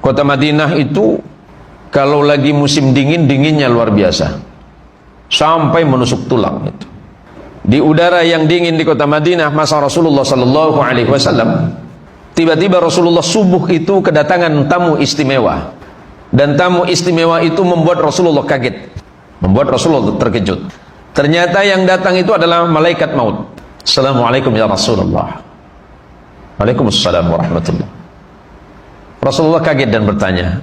Kota Madinah itu kalau lagi musim dingin, dinginnya luar biasa, sampai menusuk tulang itu. Di udara yang dingin di kota Madinah masa Rasulullah Sallallahu Alaihi Wasallam, tiba-tiba Rasulullah subuh itu kedatangan tamu istimewa, dan tamu istimewa itu membuat Rasulullah kaget, membuat Rasulullah terkejut. Ternyata yang datang itu adalah malaikat maut. Assalamualaikum ya Rasulullah. Waalaikumsalam warahmatullah. Rasulullah kaget dan bertanya,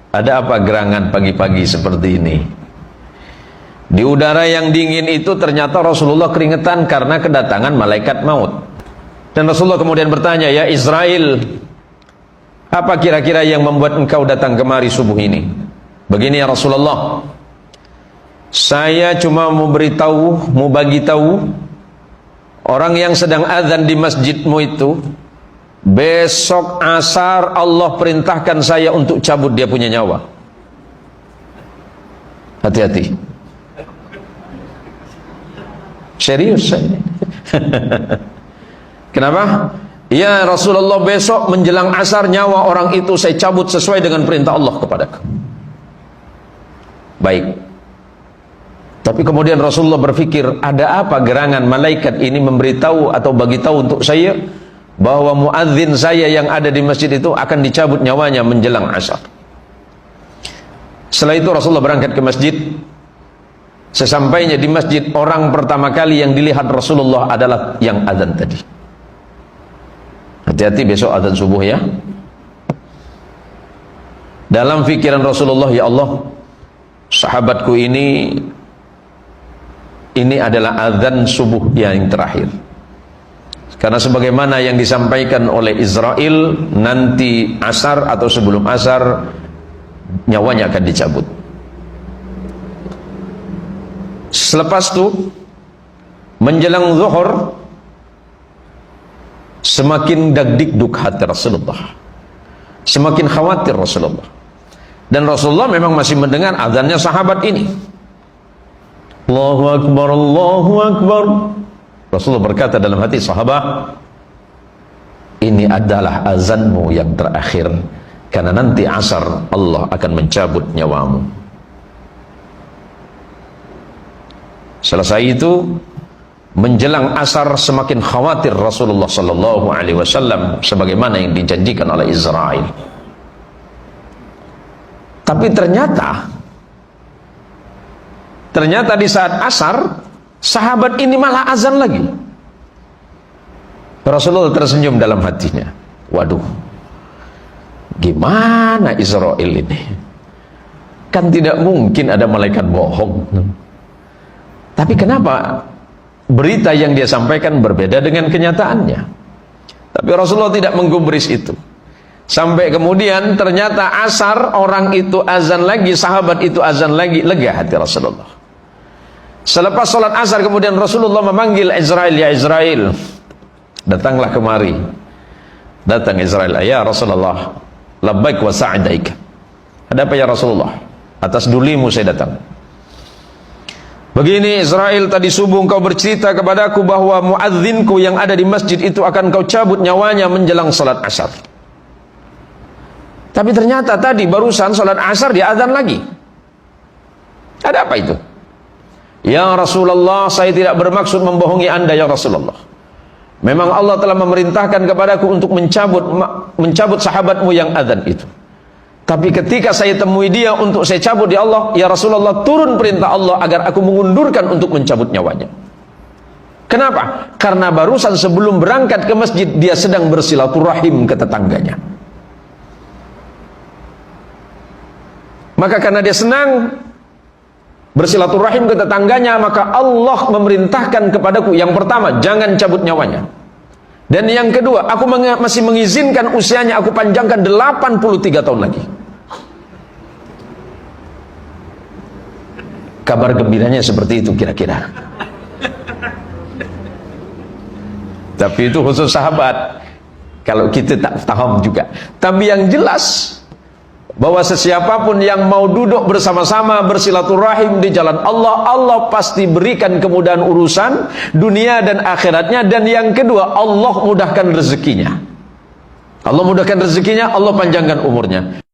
ada apa gerangan pagi-pagi seperti ini? Di udara yang dingin itu ternyata Rasulullah keringetan karena kedatangan malaikat maut. Dan Rasulullah kemudian bertanya, ya Israel, apa kira-kira yang membuat engkau datang kemari subuh ini? Begini ya Rasulullah, saya cuma mau beritahu, mau bagi tahu orang yang sedang azan di masjidmu itu, besok asar Allah perintahkan saya untuk cabut dia punya nyawa. Hati-hati. Serius saya. Kenapa? Ya Rasulullah, besok menjelang asar nyawa orang itu saya cabut sesuai dengan perintah Allah kepadaku. Baik. Tapi kemudian Rasulullah berpikir, ada apa gerangan malaikat ini memberitahu atau bagi tahu untuk saya bahwa muadzin saya yang ada di masjid itu akan dicabut nyawanya menjelang asar. Setelah itu Rasulullah berangkat ke masjid. Sesampainya di masjid, orang pertama kali yang dilihat Rasulullah adalah yang azan tadi. Hati-hati besok azan subuh ya. Dalam fikiran Rasulullah, ya Allah, sahabatku ini adalah azan subuh yang terakhir. Karena sebagaimana yang disampaikan oleh Israel, nanti asar atau sebelum asar nyawanya akan dicabut. Selepas itu menjelang zuhur, semakin dagdikduk hati Rasulullah, semakin khawatir Rasulullah. Dan Rasulullah memang masih mendengar azannya sahabat ini. Allahu Akbar, Allahu Akbar. Rasulullah berkata dalam hati, sahabat, ini adalah azanmu yang terakhir, karena nanti asar Allah akan mencabut nyawamu. Selesai itu, menjelang asar semakin khawatir Rasulullah Sallallahu Alaihi Wasallam sebagaimana yang dijanjikan oleh Israel. Tapi ternyata di saat asar, sahabat ini malah azan lagi. Rasulullah tersenyum dalam hatinya. Waduh, gimana Israel ini? Kan tidak mungkin ada malaikat bohong. Tapi kenapa berita yang dia sampaikan berbeda dengan kenyataannya? Tapi Rasulullah tidak menggubris itu. Sampai kemudian ternyata asar, orang itu azan lagi, sahabat itu azan lagi, lega hati Rasulullah. Selepas sholat asar kemudian Rasulullah memanggil Israel, ya Israel, datanglah kemari. Datang Israel, ya Rasulullah, labbaik wa sa'daik. Ada apa ya Rasulullah? Atas dulimu saya datang. Begini Israel, tadi subuh engkau bercerita kepadaku bahwa muadzinku yang ada di masjid itu akan kau cabut nyawanya menjelang salat asar. Tapi ternyata tadi barusan salat asar dia azan lagi. Ada apa itu? Ya Rasulullah, saya tidak bermaksud membohongi anda ya Rasulullah. Memang Allah telah memerintahkan kepadaku untuk mencabut sahabatmu yang azan itu. Tapi ketika saya temui dia untuk saya cabut, ya Allah, ya Rasulullah, turun perintah Allah agar aku mengundurkan untuk mencabut nyawanya. Kenapa? Karena barusan sebelum berangkat ke masjid dia sedang bersilaturahim ke tetangganya. Maka karena dia senang bersilaturahim ke tetangganya, maka Allah memerintahkan kepadaku, yang pertama, jangan cabut nyawanya. Dan yang kedua, aku masih mengizinkan usianya aku panjangkan 83 tahun lagi. Kabar gembiranya seperti itu kira-kira. Tapi itu khusus sahabat. Kalau kita tak paham juga. Tapi yang jelas bahwa sesiapapun yang mau duduk bersama-sama bersilaturahim di jalan Allah, Allah pasti berikan kemudahan urusan dunia dan akhiratnya. Dan yang kedua, Allah mudahkan rezekinya. Allah mudahkan rezekinya, Allah panjangkan umurnya.